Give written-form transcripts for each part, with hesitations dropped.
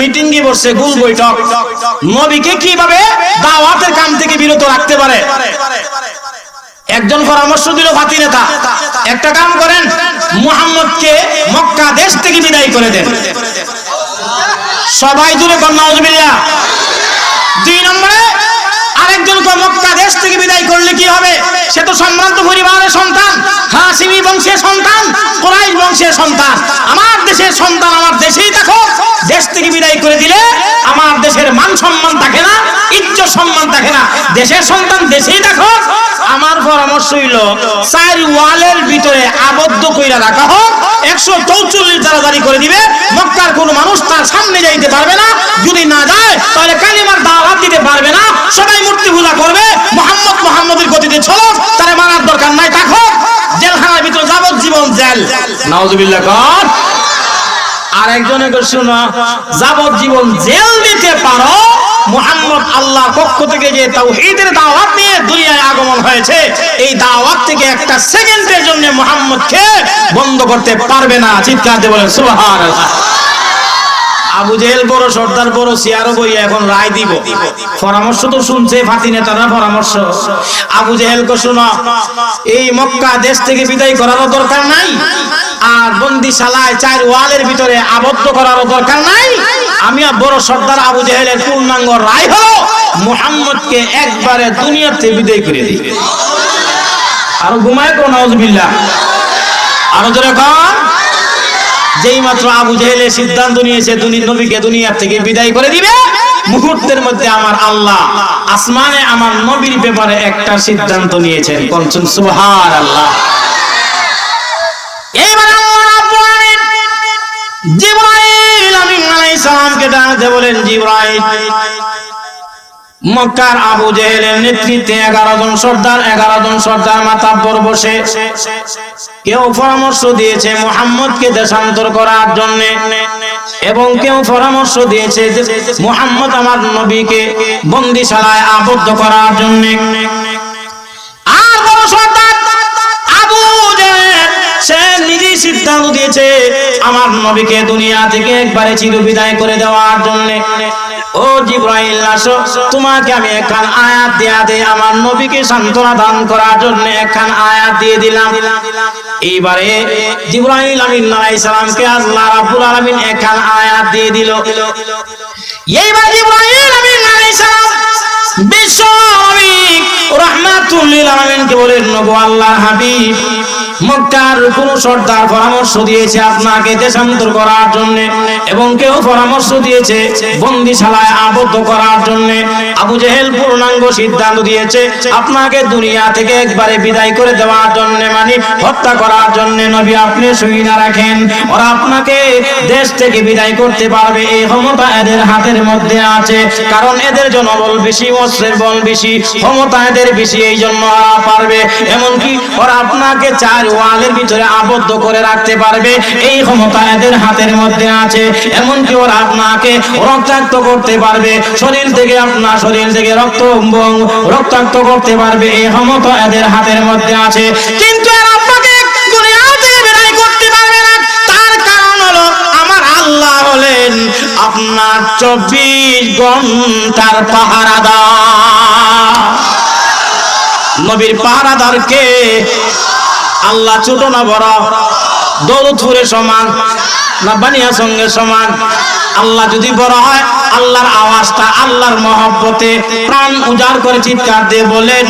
Meeting কি বসছে, গোল বৈঠক, নবীকে কিভাবে দাওয়াতের কাম থেকে বিরত রাখতে পারে। একজন পরামর্শ দিল ফাতি নেতা, একটা কাম করেন, মুহাম্মদকে মক্কা দেশ থেকে বিদায় করে দেন। সবাই জুড়ে কন্যা নাউজুবিল্লাহ। দুই নম্বরে আরেকজনকে মক্কা দেশ থেকে বিদায় করলে কি হবে? সে তো সম্ভ্রান্ত পরিবারের সন্তান, হাশিমি বংশের সন্তান, কুরাইশ বংশের সন্তান। আমার দেশের সন্তান আমার দেশেই থাকো। দেশ থেকে বিদায় করে দিলে আমার দেশের মান সম্মান থাকে না, ইজ্জত সম্মান থাকে না। দেশের সন্তান দেশেই থাকো। আমার পরামর্শ হইল চার ওয়ালের ভিতরে আবদ্ধ কইরা রাখা হোক, 144 দ্বারা জারি করে দিবে। মক্কার কোনো মানুষ তার সামনে যাইতে পারবে না। যদি না যায় তাহলে কালিমার দাওয়াত দিতে পারবে না। সবাই মূর্তি পূজা করবে। মুহাম্মদের গতিতে চলো, তারে মারার দরকার নাই, থাকো। জেলখানার ভিতরে যাবজ্জীবন জেল। নাউজুবিল্লাহ কর। আরেকজনে শুনো, যাবজ্জীবন জেল দিতে পারো। মুহাম্মদ আল্লাহর পক্ষ থেকে যে তাওহীদের দাওয়াত নিয়ে দুনিয়ায় আগমন হয়েছে, এই দাওয়াত থেকে একটা সেকেন্ডের জন্য মুহাম্মদকে বন্ধ করতে পারবে না। চিৎকার দিয়ে বলেন সুবহানাল্লাহ। আবু জেহেল বড় সর্দার, বড় সিয়ারো বইয়া এখন রায় দিব। পরামর্শ তো শুনছে ফাতি নেতারা পরামর্শ। আবু জেহেলকে শোনো, এই মক্কা দেশ থেকে বিদায় করারও দরকার নাই, আর বন্দিশালায় চার ওয়ালের ভিতরে আবদ্ধ করারও দরকার নাই। আমি বড় সর্দার আবু জেহেলের পূর্ণাঙ্গ রায় হলো মুহাম্মদকে একবারে দুনিয়াতে বিদায় করে দিই। আরো ঘুমায় কোন নাউজুবিল্লাহ। আরো জোরে কর। যেই মাত্র আবু জেহেলের সিদ্ধান্ত নিয়েছে নবীকে দুনিয়া থেকে বিদায় করে দিবে, মুহূর্তের মধ্যে আমার আল্লাহ আসমানে আমার নবীর ব্যাপারে একটা সিদ্ধান্ত নিয়েছেন। বলছেন সুবহানাল্লাহ। এইবার আল্লাহ রাব্বুল আলামিন জিবরাইল আমিন আলাইহিস সালামকে ডাকতে বলেন, জিবরাইল, মক্কার আবু জেহেলের নেতৃত্বে 11 জন সর্দার মাতাব্বর বসে কেউ পরামর্শ দিয়েছে মুহাম্মদকে দেশান্তর করার জন্য, এবং কেউ পরামর্শ দিয়েছে মুহাম্মদ আমার নবীকে বন্দিশালায় আবদ্ধ করার জন্য। আর বড় সর্দার আবু জেহেল সে নিজেই সিদ্ধান্ত দিয়েছে আমার নবীকে দুনিয়া থেকে একবারে চিরবিদায় করে দেওয়ার জন্য। ও জিবরাইল, আসো, তোমাকে আমি একখান আয়াত দেয়া দে, আমার নবীকে সান্ত্বনা দান করার জন্য একখান আয়াত দিয়ে দিলাম। এইবারে জিবরাইল আমিন আলাইহিস সালামকে আল্লাহ রাব্বুল আলামিন একখান আয়াত দিয়ে দিল। এইবার জিবরাইল আমিন আলাইহিস সালাম বিশ্ব নবী রাহমাতুল লিল আলামিনকে বলেন, নবী আল্লাহর হাবিব, মক্কার কোন সর্দার পরামর্শ দিয়েছে আপনাকে দেশান্তর করার জন্য, এবং কেউ পরামর্শ দিয়েছে বন্দিশালায় আবদ্ধ করার জন্য। আবু জেহেল পূর্ণাঙ্গ সিদ্ধান্ত দিয়েছে আপনাকে দুনিয়া থেকে একবারে বিদায় করে দেওয়ার জন্য, মানে হত্যা করার জন্য। নবী, আপনি শুনে রাখেন, ওরা আপনাকে দেশ থেকে বিদায় করতে পারবে, এই ক্ষমতা এদের হাতের মধ্যে আছে। কারণ এদের জনবল বেশি, অস্ত্রের বল বেশি, ক্ষমতা এদের বেশি, এই জন্য ওরা পারবে। এমনকি ওরা আপনাকে চার ওয়ালের ভিতরে আবদ্ধ করে রাখতে পারবে, এই ক্ষমতা এদের হাতের মধ্যে আছে। এমনকি ওরা আপনাকে রক্তাক্ত করতে পারবে, শরীর থেকে আপনার শরীর থেকে রক্তাক্ত করতে পারবে, এই ক্ষমতা এদের হাতের মধ্যে আছে। কিন্তু এরা আপনাকে দুনিয়া থেকে বিদায় করতে পারবে না। তার কারণ হলো আমার আল্লাহ হলেন আপনার 24 ঘন্টার পাহারাদার। নবীর পাহারাদারকে আল্লাহ ছোট না বড়, দৌলতপুরের সমান না বানিয়া সঙ্গে সমান? আল্লাহ যদি বড় হয়, আল্লাহর আওয়াজটা আল্লাহর মহব্বতে প্রাণ উজাড় করে চিৎকার দিয়ে বলেন,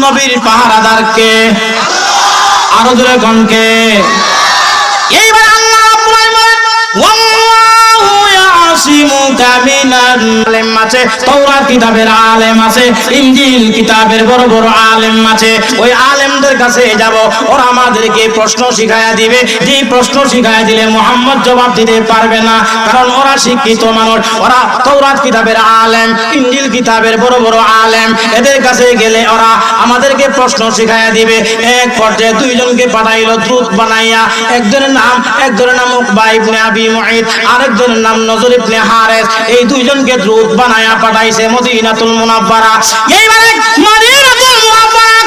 নবীর পাহারাদারকে। আরো জোরে গণকে। এইবার আল্লাহ রাব্বুল আলামিন ওয়াল্লাহু ইয়াসিমুকা মিনাল আলেম আছে, তাওরাত কিতাবের আলেম আছে, ইনজিল কিতাবের বড় বড় আলেম আছে। ওই আলেমদের কাছে যাব, ওরা আমাদেরকে প্রশ্ন শিখায়া দিবে। যে প্রশ্ন শিখায়া দিলে মুহাম্মদ জবাব দিতে পারবে না, কারণ ওরা শিক্ষিত মানুষ, ওরা তাওরাত কিতাবের আলেম, ইনজিল কিতাবের বড় বড় আলেম। এদের কাছে গেলে ওরা আমাদেরকে প্রশ্ন শিখায়া দিবে। এক পর্যায়ে দুইজনকে পাঠাইলো দ্রুত বানাইয়া। একজনের নাম উকবা ইবনে আবি মুঈত, আরেকজনের নাম নজর ইবনে হারিস। এই দুইজনকে দ্রুত বানায়া পাঠাইছে মদিনাতুল মুনাওয়ারা। এইবারে মদিনাতুল মুনাওয়ারা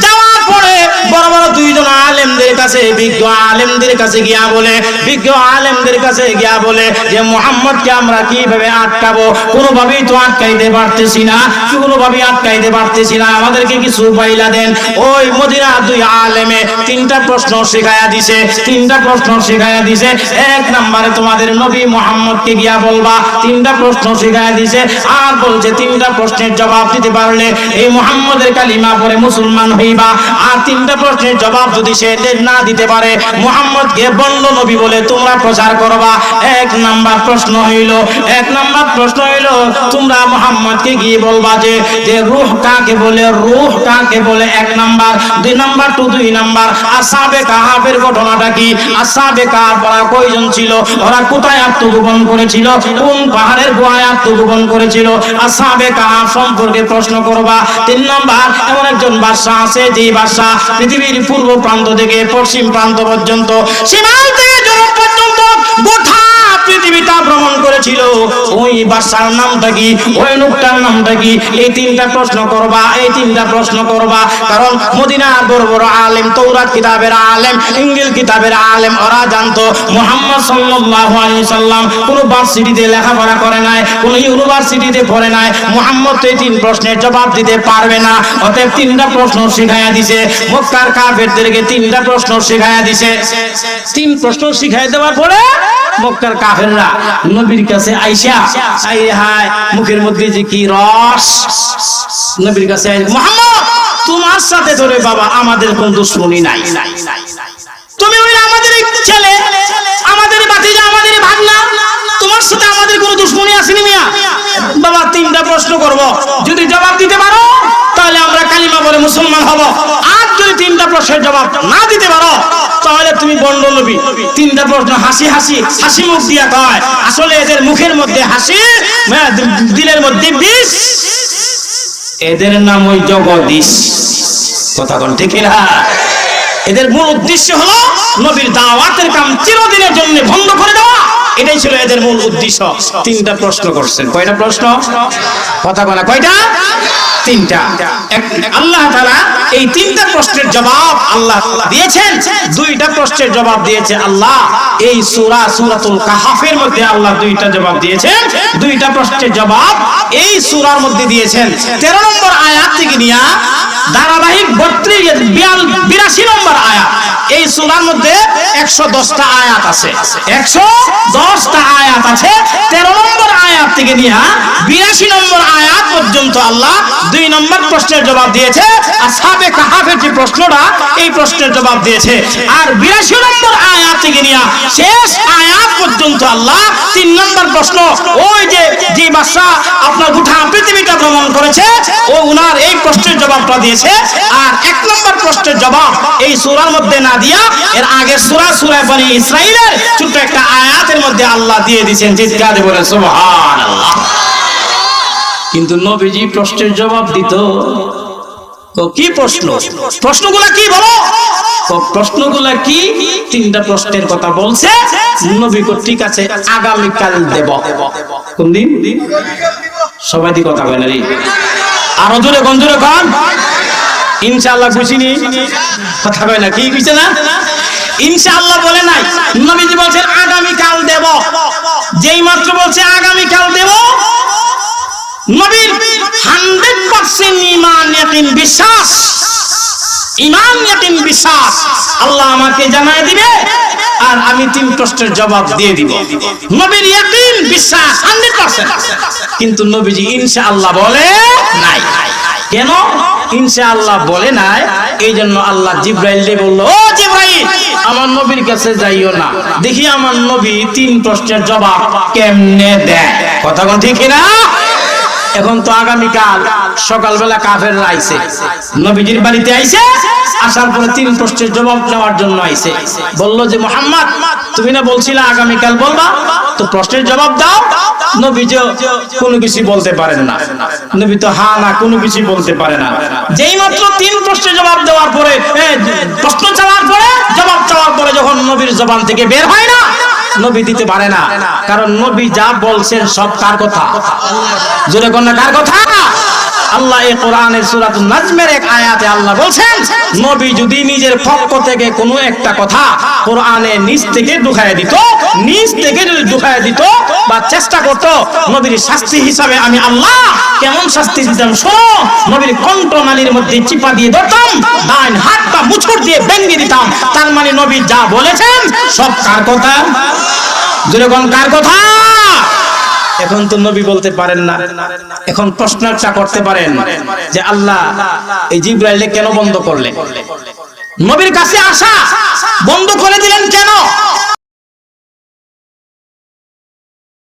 যাওয়ার পরে বড় বড় দুইজন আলেম আলেমদের কাছে, বিজ্ঞ আলেমদের কাছে গিয়া বলে, বিজ্ঞ আলেমদের কাছে গিয়া বলে যে মুহাম্মদকে আমরা কিভাবে আটকাবো, কোনোভাবেই তো আটকাইতে পারতেছি না, কোনোভাবেই আটকাইতে পারতেছি না, আমাদেরকে কিছু পাইলা দেন। ওই মদিনা দুই আলেমে তিনটা প্রশ্ন শিখায়া দিছে, তিনটা প্রশ্ন শিখায়া দিছে। এক নম্বরে তোমাদের নবী মুহাম্মদকে গিয়া বলবা, তিনটা প্রশ্ন শিখায়া দিছে। আর বলছে তিনটা প্রশ্নের জবাব দিতে পারলে এই মুহাম্মদের কালিমা পড়ে মুসলমান হইবা। আর তিনটা প্রশ্নের জবাব যদি সে না দিতে পারে মুহাম্মদকে বন্ড নবী বলে তোমরা প্রচার করবা। এক নাম্বার প্রশ্ন হইল, এক নাম্বার প্রশ্ন হইল তোমরা মুহাম্মদকে গিয়ে বলবা যে রূহ কাকে বলে, রূহ কাকে বলে, এক নাম্বার। দুই নাম্বার টু, দুই নাম্বার আসহাবে কাহাফের ঘটনাটা কি, আসহাবে কাহাফ ওরা কয়জন ছিল, ওরা কোথায় আত্মগোপন করেছিল, কোন পাহাড়ের গুহায় আত্মগোপন করেছিল, আসহাবে কাহাফ সম্পর্কে প্রশ্ন করবা। তিন নাম্বার এমন একজন বাদশা আছে যে বাদশা পৃথিবীর পূর্ব প্রান্ত থেকে পশ্চিম প্রান্ত পর্যন্ত, সীমান্ত থেকে জনক পর্যন্ত গোটা পৃথিবীটা ভ্রমণ করেছিল, ওই বাদশার নামটা কি, ওই লোকটার নামটা কি। এই তিনটা প্রশ্ন করবা, এই তিনটা প্রশ্ন করবা। কারণ মদিনার বড় বড় আলেম, তৌরাত কিতাবের আলেম, ইনজিল কিতাবের আলেম, ওরা জানতো মুহাম্মদ সাল্লাল্লাহু আলাইহি সাল্লাম কোন ভার্সিটিতে লেখাপড়া করে নাই, কোন ইউনিভার্সিটিতে পড়ে নাই, মুহাম্মদ তো এই তিন প্রশ্নের জবাব দিতে পারবে না। অতএব তিনটা প্রশ্ন শিখায়া দিছে, মক্কার কাফেরদেরকে তিনটা প্রশ্ন শিখায়া দিছে। তিন প্রশ্ন শিখাই দেওয়ার পরে মক্কার কাফেররা নবীর কাছে আইসা, আই হায় মুখের মধ্যে যে কি রস, নবীর কাছে মুহাম্মদ তোমার সাথে ধরে বাবা আমাদের কোন দুশমনি নাই, তুমি ওই আমাদের ছেলে, আমাদের ভাতিজা, আমাদের ভাগনা, তোমার সাথে আমাদের কোনো দুশমনি আসেনি মিয়া। বাবা তিনটা প্রশ্ন করব, যদি জবাব দিতে পারো তাহলে আমরা কালিমা বলে মুসলমান হব, আর যদি তিনটা প্রশ্নের জবাব না দিতে পারো তাহলে তুমি বন্ড নবী। তিনটা প্রশ্ন হাসি হাসি হাসি মুখ দিয়া কয়, আসলে এদের মুখের মধ্যে হাসি, দিলের মধ্যে বিষ, এদের নাম ওই জগদীশ। কথা কোন ঠিক না? এদের মূল উদ্দেশ্য হলো নবীর দাওয়াতের কাম চিরদিনের জন্য বন্ধ করে দেওয়া, এটাই ছিল এদের মূল উদ্দেশ্য। তিনটা প্রশ্ন করছেন, কয়টা প্রশ্ন? কথা বলা কয়টা? তিনটা। আল্লাহ তাআলা এই তিনটা প্রশ্নের জবাব আল্লাহ দিয়েছেন, দুইটা প্রশ্নের জবাব দিয়েছে আল্লাহ এই সূরাতুল কাহাফের মধ্যে আল্লাহ দুইটা জবাব দিয়েছেন, দুইটা প্রশ্নের জবাব এই সূরার মধ্যে দিয়েছেন। 13 নম্বর আয়াত থেকে নিয়ে ধারাবাহিক 82 নম্বর আয়াত, এই সূরার মধ্যে 110টা আয়াত আছে, 110টা আয়াত আছে। 13 নম্বর আয়াত থেকে নিয়ে 82 নম্বর আয়াত পর্যন্ত আল্লাহ দুই নম্বর প্রশ্নের জবাব দিয়েছে। আসহাবে কাহাফের যে প্রশ্নটা, এই প্রশ্নের জবাব দিয়েছে। আর 82 নম্বর আয়াত থেকে নিয়ে শেষ আয়াত পর্যন্ত আল্লাহ 3 নম্বর প্রশ্ন, ওই যে বাদশা আপনার গোটা পৃথিবীটা ভ্রমণ করেছে, ও উনার এই প্রশ্নের জবাবটা দিয়েছে। আর 1 নম্বর প্রশ্নের জবাব এই সূরার মধ্যে না দিয়া এর আগের সূরা বনি ইসরাঈলের ছোট্ট একটা আয়াতের মধ্যে আল্লাহ দিয়ে দিয়েছেন। চিৎকার করে বলেন সুবহানাল্লাহ। কিন্তু নবীজি প্রশ্নের জবাব দিত, তো কি প্রশ্ন, প্রশ্নগুলা কি বলো, তো প্রশ্নগুলা কি? তিনটা প্রশ্নের কথা বলছে নবী কো, ঠিক আছে আগামী কাল দেব। কোন দিন? সবাই দি কথা বলেন রে, আরো জোরে গঞ্জুরে গান ইনশাআল্লাহ। বুঝিনি কথা কয় না, কি কইছে না? ইনশাআল্লাহ বলে নাই, নবীজি বলছেন আগামী কাল দেব। যেই মাত্র বলছে আগামী কাল দেব, নবীর 100% ঈমান ইয়াকিন বিশ্বাস, ঈমান ইয়াকিন বিশ্বাস আল্লাহ আমাকে জানায় দিবে আর আমি 3 প্রশ্নের জবাব দিয়ে দিব। নবীর ইয়াকিন বিশ্বাস 100%। কিন্তু নবীজি ইনশাআল্লাহ বলে নাই। কেন ইনশাআল্লাহ বলে নাই? এই জন্য আল্লাহ জিবরাইলকে বলল, ও জিবরাইল আমার নবীর কাছে যাইও না, দেখি আমার নবী 3 প্রশ্নের জবাব কেমনে দেয়। কথা কোন ঠিক না? এখন তো আগামীকাল সকালবেলা কাফেররা আইছে, নবীজির বাড়িতে আইছে, আসার পরে 3 প্রশ্নের জবাব নেওয়ার জন্য আইছে। বললো যে মুহাম্মদ তুমি না বলছিলে আগামীকাল বলবা, তো প্রশ্নের জবাব দাও। নবী যে কোনো কিছু বলতে পারেন না, নবী তো হ্যাঁ না কোনো কিছু বলতে পারে না। যেই মাত্র 3 প্রশ্নের জবাব দেওয়ার পরে, প্রশ্ন চাওয়ার পরে, জবাব চাওয়ার পরে যখন নবীর জবান থেকে বের হয় না, নবী দিতে পারে না। কারণ নবী যা বলছেন সব কার কথা? জোরে কোন না কার কথা? আল্লাহ এই কোরআনের সূরাতুন নাজমের এক আয়াতে আল্লাহ বলছেন, নবী যদি নিজের পক্ষ থেকে কোনো একটা কথা কোরআনে নিচ থেকে ঢুকায় দিত, নিচ থেকে যদি ঢুকায় দিত বা চেষ্টা করত, নবীর শাস্তি হিসাবে আমি আল্লাহ কেমন শাস্তি দিতাম শোনো। নবীর কণ্ঠনালীর মধ্যে চিপা দিয়ে ধরতাম, ডান হাতটা মুছুর দিয়ে ভেঙে দিতাম। তার মানে নবী যা বলেছেন সব কার কথা? যেরকম কার কথা? এখন তো নবী বলতে পারেন না। এখন প্রশ্নটা করতে পারেন যে আল্লাহ এই জিবরাইলকে কেন বন্ধ করলেন? নবীর কাছে আসা বন্ধ করে দিলেন কেন?